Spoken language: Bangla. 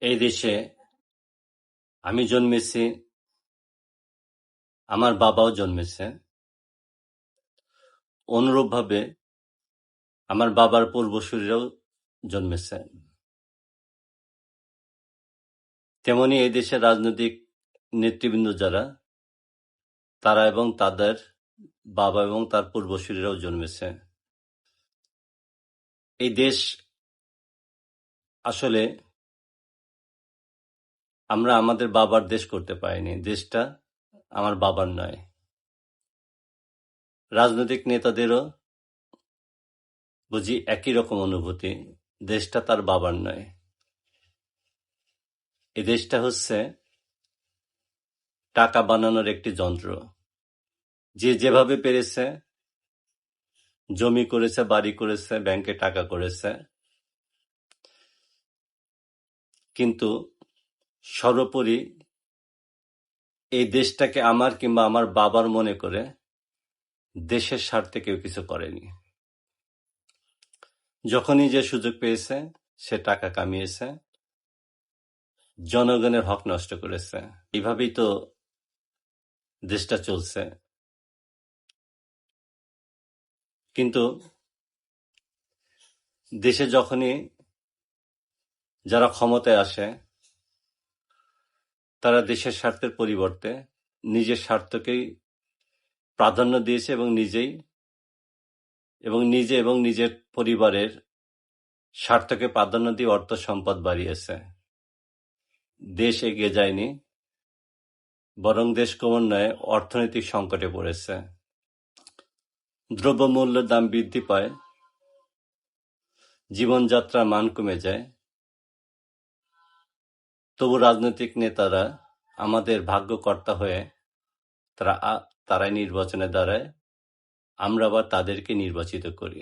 এই দেশে আমি জন্মেছি, আমার বাবাও জন্মেছে। অনুরূপভাবে আমার বাবার পূর্বসূরিরাও জন্মেছে। তেমনি এই দেশের রাজনৈতিক নেতৃবৃন্দ যারা, তারা এবং তাদের বাবা এবং তার পূর্বসূরিরাও জন্মেছে। এই দেশ আসলে আমরা আমাদের বাবার দেশ করতে পারিনি। দেশটা আমার বাবার নয়। রাজনৈতিক নেতাদেরও বুঝি একই রকম অনুভূতি, দেশটা তার বাবার নয়। এই দেশটা হচ্ছে টাকা বানানোর একটি যন্ত্র। যে যেভাবে পেরেছে জমি করেছে, বাড়ি করেছে, ব্যাংকে টাকা করেছে, কিন্তু সর্বোপরি এই দেশটাকে আমার কিংবা আমার বাবার মনে করে দেশের স্বার্থে কেউ কিছু করেনি। যখনই যে সুযোগ পেয়েছে সে টাকা কামিয়েছে, জনগণের হক নষ্ট করেছে। এইভাবেই তো দেশটা চলছে। কিন্তু দেশে যখনই যারা ক্ষমতায় আসে, তারা দেশের স্বার্থের পরিবর্তে নিজের স্বার্থকেই প্রাধান্য দিয়েছে এবং নিজে এবং নিজের পরিবারের স্বার্থকে প্রাধান্য দিয়ে অর্থ সম্পদ বাড়িয়েছে। দেশ এগিয়ে যায়নি, বরং দেশ ক্রমান্বয়ে অর্থনৈতিক সংকটে পড়েছে। দ্রব্যমূল্যের দাম বৃদ্ধি পায়, জীবনযাত্রার মান কমে যায়। তবু রাজনৈতিক নেতারা আমাদের ভাগ্যকর্তা হয়ে তারাই নির্বাচনে দাঁড়ায়, আমরা আবার তাদেরকে নির্বাচিত করি।